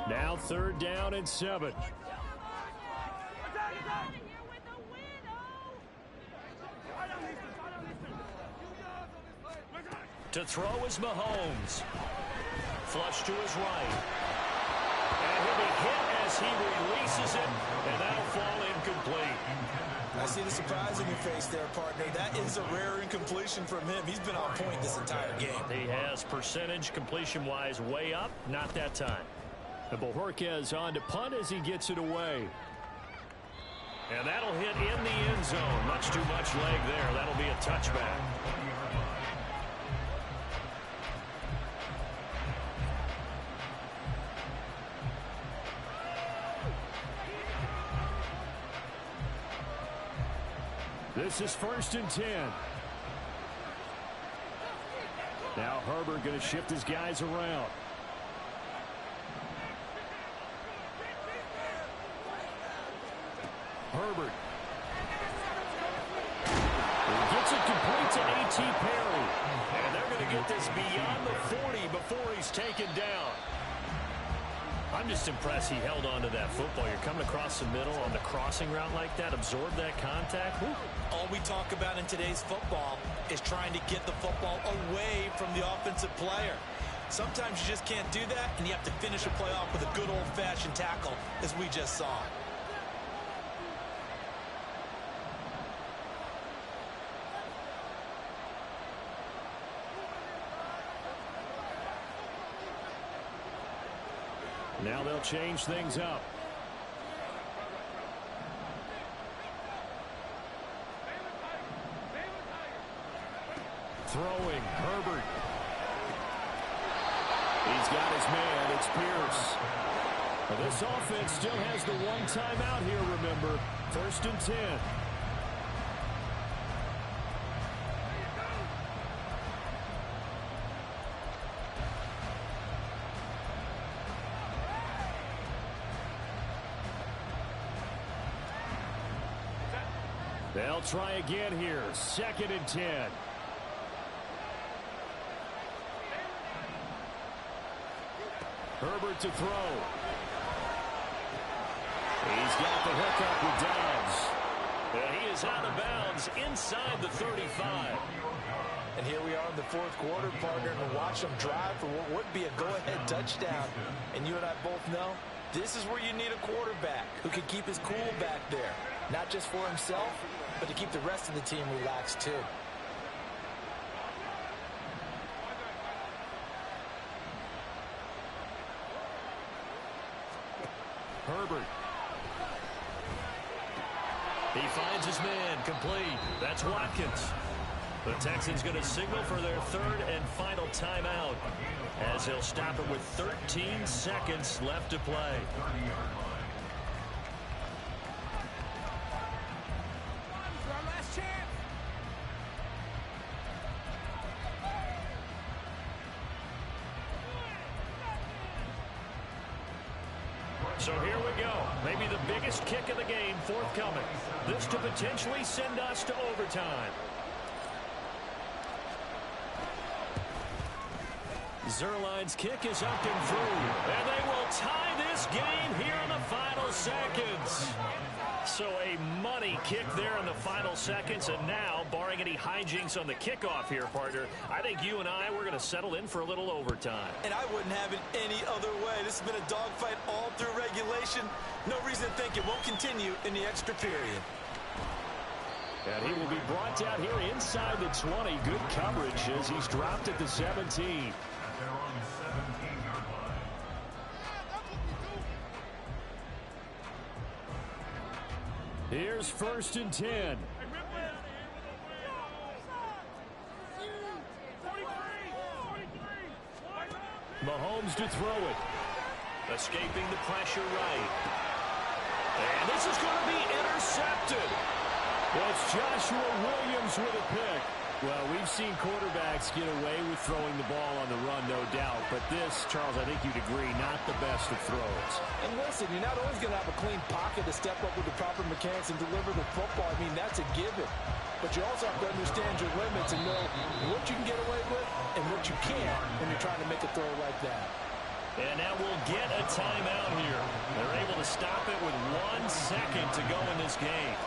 Now 3rd down and 7. To throw is Mahomes. Flush to his right. And he'll be hit as he releases it, and that'll fall incomplete. I see the surprise in your face there, partner. That is a rare incompletion from him. He's been on point this entire game. He has percentage completion-wise way up, not that time. And Bojorquez on to punt as he gets it away. And that'll hit in the end zone. Much too much leg there. That'll be a touchback. This is 1st and 10. Now Herbert going to shift his guys around. Herbert. He gets it complete to A.T. Perry. And they're going to get this beyond the 40 before he's taken down. I'm just impressed he held on to that football. You're coming across the middle on the crossing route like that, absorb that contact. Woo. All we talk about in today's football is trying to get the football away from the offensive player. Sometimes you just can't do that, and you have to finish a play off with a good old-fashioned tackle, as we just saw. Now they'll change things up. Throwing, Herbert. He's got his man, it's Pierce. Well, this offense still has the 1 timeout here, remember. 1st and 10. They'll try again here. 2nd and 10. Herbert to throw. He's got the hookup with Dobbs. And he is out of bounds inside the 35. And here we are in the 4th quarter, partner, and watch them drive for what would be a go-ahead touchdown. And you and I both know this is where you need a quarterback who can keep his cool back there. Not just for himself, but to keep the rest of the team relaxed too. Herbert. He finds his man, complete. That's Watkins. The Texans going to signal for their 3rd and final timeout as they'll stop it with 13 seconds left to play. So here we go. Maybe the biggest kick of the game forthcoming. This to potentially send us to overtime. Zerline's kick is up and through. And they will tie this game here in the final seconds. So a money kick there in the final seconds. And now, barring any hijinks on the kickoff here, partner, I think you and we're going to settle in for a little overtime. And I wouldn't have it any other way. This has been a dogfight all through regulation. No reason to think it won't continue in the extra period. And he will be brought down here inside the 20. Good coverage as he's dropped at the 17. Here's 1st and 10. Mahomes to throw it. Escaping the pressure right. And this is going to be intercepted. It's Joshua Williams with a pick. Well, we've seen quarterbacks get away with throwing the ball on the run, no doubt. But this, Charles, I think you'd agree, not the best of throws. And listen, you're not always going to have a clean pocket to step up with the proper mechanics and deliver the football. I mean, that's a given. But you also have to understand your limits and know what you can get away with and what you can't when you're trying to make a throw like that. And now we'll get a timeout here. They're able to stop it with 1 second to go in this game.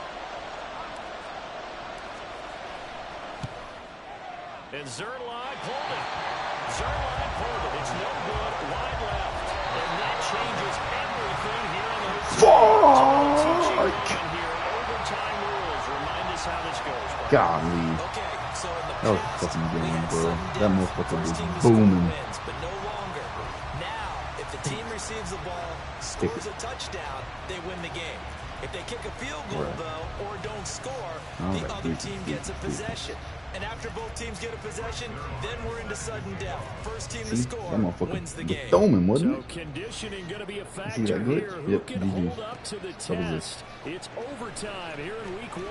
And Zerline pulled it. Zerline pulled it. It's no good. Wide left. And that changes everything here in the teaching here. Overtime rules. Remind us how this goes. Golly. Okay, so in the That was past, fucking we game, had bro. sudden That death. motherfucker First was team to booming. score wins, but no longer. Now, if the team receives the ball, scores a touchdown, they win the game. If they kick a field goal, though, or don't score, the other team gets a possession. And after both teams get a possession, then we're into sudden death. First team to score wins the game. Dome wasn't So it? conditioning going to be a See factor that glitch? here. Who Yep, can GG. hold up to the test? It's overtime here in week 1.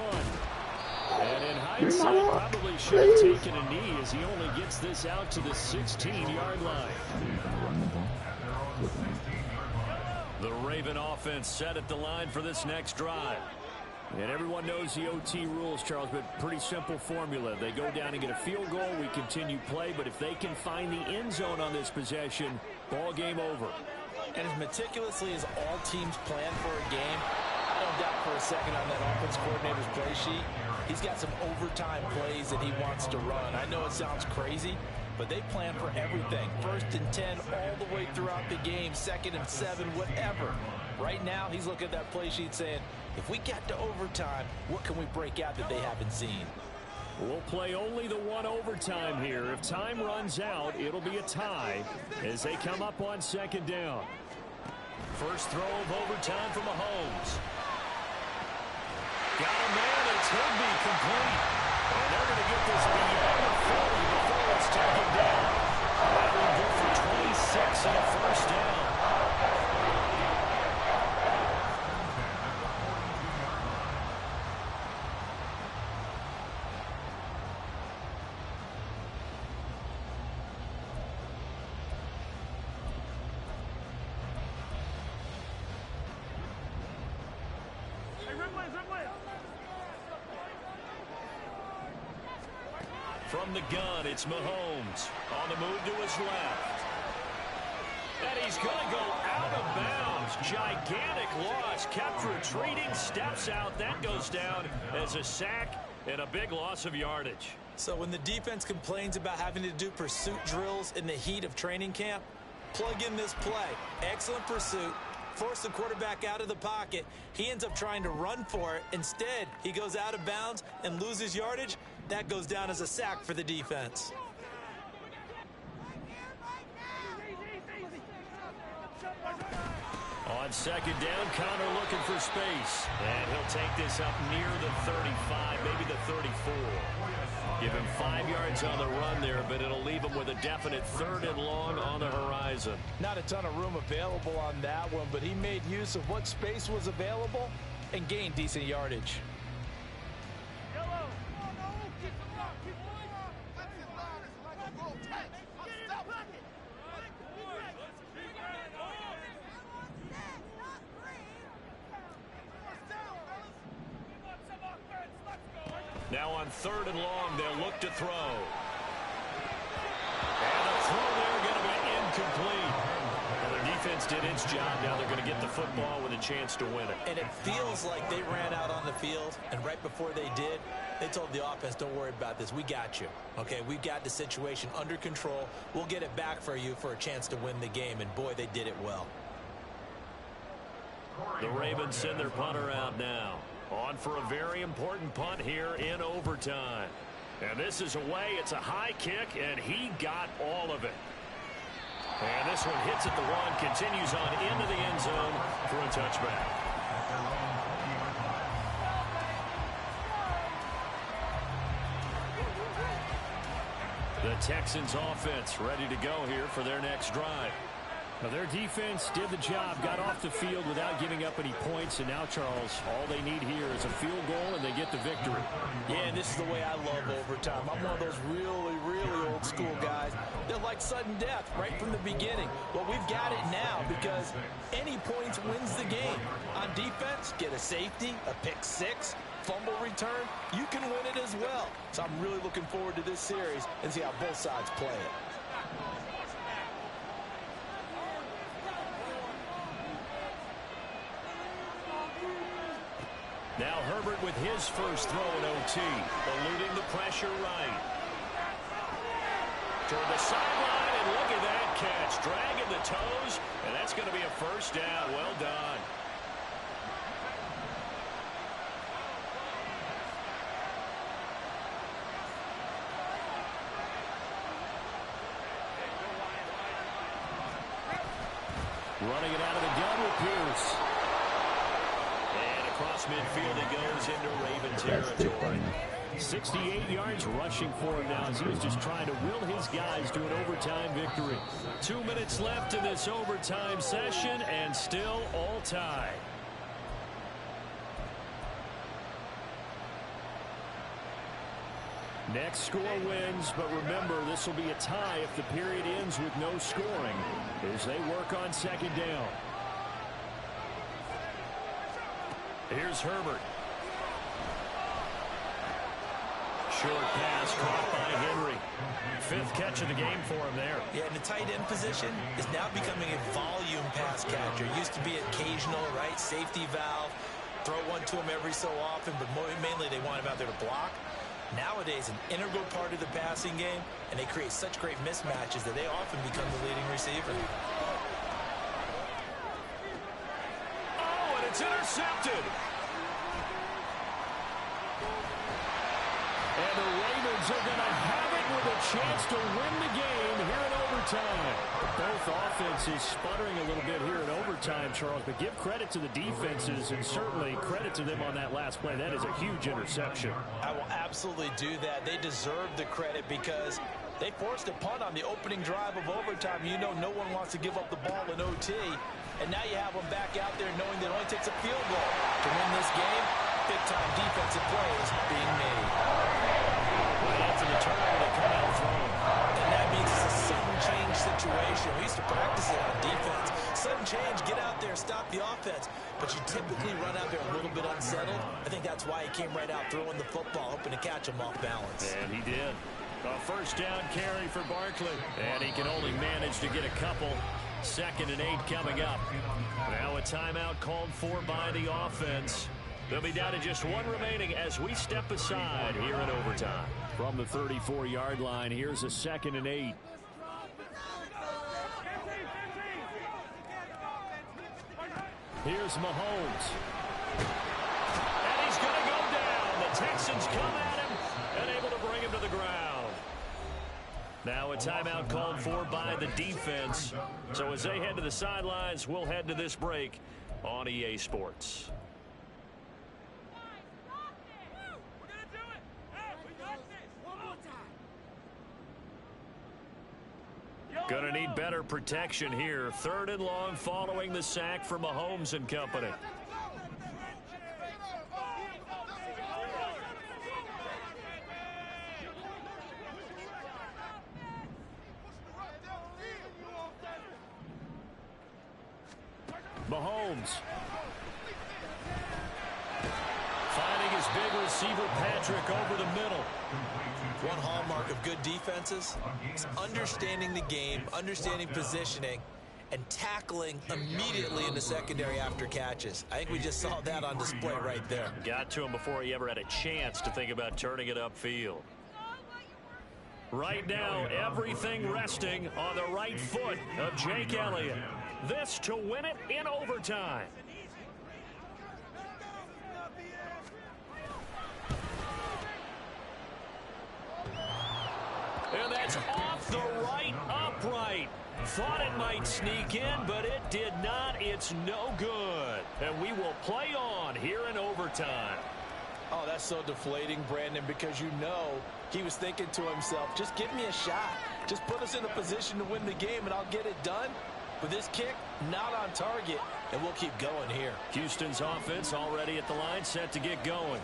And in hindsight, probably should have taken a knee as he only gets this out to the 16-yard line. The Raven offense set at the line for this next drive. And everyone knows the OT rules, Charles, but pretty simple formula. They go down and get a field goal, we continue play, but if they can find the end zone on this possession, ball game over. And as meticulously as all teams plan for a game, I don't doubt for a second on that offense coordinator's play sheet, he's got some overtime plays that he wants to run. I know it sounds crazy, but they plan for everything. 1st and 10 all the way throughout the game, 2nd and 7, whatever. Right now, he's looking at that play sheet saying, if we get to overtime, what can we break out that they haven't seen? We'll play only the 1 overtime here. If time runs out, it'll be a tie as they come up on 2nd down. First throw of overtime for Mahomes. Got a man, it's Higbee complete. And they're going to get this beyond the 40 before it's taken down. That will go for 26 and a first down. From the gun, it's Mahomes. On the move to his left. And he's going to go out of bounds. Gigantic loss. Kept retreating. Steps out. That goes down as a sack and a big loss of yardage. So when the defense complains about having to do pursuit drills in the heat of training camp, plug in this play. Excellent pursuit. Force the quarterback out of the pocket. He ends up trying to run for it. Instead, he goes out of bounds and loses yardage. That goes down as a sack for the defense. On 2nd down, Connor looking for space. And he'll take this up near the 35, maybe the 34. Give him 5 yards on the run there, but it'll leave him with a definite 3rd and long on the horizon. Not a ton of room available on that one, but he made use of what space was available and gained decent yardage. Now on 3rd and long, they'll look to throw. And the throw there going to be incomplete. And their defense did its job. Now they're going to get the football with a chance to win it. And it feels like they ran out on the field, and right before they did, they told the offense, don't worry about this. We got you. Okay, we've got the situation under control. We'll get it back for you for a chance to win the game. And, boy, they did it well. The Ravens send their punter out now. On for a very important punt here in overtime. And this is away. It's a high kick, and he got all of it. And this one hits at the 1, continues on into the end zone for a touchback. The Texans offense ready to go here for their next drive. Now their defense did the job, got off the field without giving up any points, and now, Charles, all they need here is a field goal, and they get the victory. Yeah, and this is the way I love overtime. I'm one of those really, really old school guys that like sudden death right from the beginning. Well, we've got it now because any points wins the game. On defense, get a safety, a pick six, fumble return, you can win it as well. So I'm really looking forward to this series and see how both sides play it. Now Herbert with his first throw in OT, eluding the pressure right. Toward the sideline, and look at that catch. Dragging the toes, and that's going to be a first down. Well done. Running it out of the gun with Pierce. And across midfield he goes into Raven territory. 68 yards rushing for him now as he was just trying to will his guys to an overtime victory. 2 minutes left in this overtime session and still all tied. Next score wins, but remember, this will be a tie if the period ends with no scoring as they work on second down. Here's Herbert. Short pass caught by Henry. Fifth catch of the game for him there. Yeah, and the tight end position is now becoming a volume pass catcher. Used to be occasional, right? Safety valve. Throw one to him every so often, but mainly they want him out there to block. Nowadays, an integral part of the passing game, and they create such great mismatches that they often become the leading receiver. Oh, and it's intercepted. And the Ravens are going to have it with a chance to win the game here in overtime. Both offenses sputtering a little bit here in overtime, Charles, but give credit to the defenses and certainly credit to them on that last play. That is a huge interception. I will absolutely do that. They deserve the credit because they forced a punt on the opening drive of overtime. You know no one wants to give up the ball in OT, and now you have them back out there knowing that it only takes a field goal to win this game. Big-time defensive plays being made. Right after the turnover, they come out throwing. And that means it's a sudden change situation. We used to practice it on defense. Sudden change, get out there, stop the offense. But you typically run out there a little bit unsettled. I think that's why he came right out throwing the football, hoping to catch him off balance. And he did. A first down carry for Barkley. And he can only manage to get a couple. 2nd and 8 coming up. Now a timeout called for by the offense. They'll be down to just one remaining as we step aside here in overtime. From the 34-yard line, here's a 2nd and 8. Here's Mahomes. And he's going to go down. The Texans come at him and able to bring him to the ground. Now a timeout called for by the defense. So as they head to the sidelines, we'll head to this break on EA Sports. Gonna need better protection here. 3rd and long following the sack from Mahomes and company. Mahomes. Finding his big receiver Patrick over the middle. One hallmark of good defenses is understanding the game, understanding positioning, and tackling immediately in the secondary after catches. I think we just saw that on display right there. Got to him before he ever had a chance to think about turning it upfield. Right now, everything resting on the right foot of Jake Elliott. This to win it in overtime. And that's off the right upright. Thought it might sneak in, but it did not. It's no good. And we will play on here in overtime. Oh, that's so deflating, Brandon, because you know he was thinking to himself, just give me a shot. Just put us in a position to win the game, and I'll get it done. But this kick, not on target, and we'll keep going here. Houston's offense already at the line, set to get going.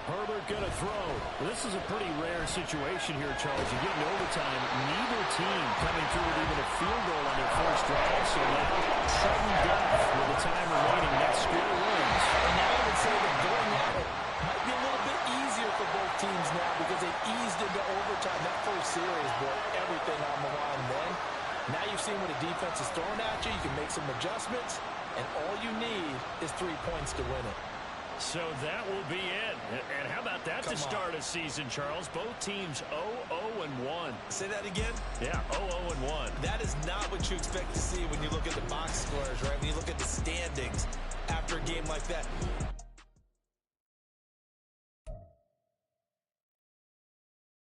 Herbert going to throw. Well, this is a pretty rare situation here, Charles. You get in overtime, neither team coming through with even a field goal on their first drive. So now, sudden death with the time remaining. Next score wins. And now I would say that going at it might be a little bit easier for both teams now because they've eased into overtime. That first series, boy, everything on the line then. Now you've seen what a defense is throwing at you. You can make some adjustments, and all you need is 3 points to win it. So that will be it. And how about that to start a season, Charles? Both teams 0-0-1. Say that again? Yeah, 0-0-1. That is not what you expect to see when you look at the box scores, right? When you look at the standings after a game like that.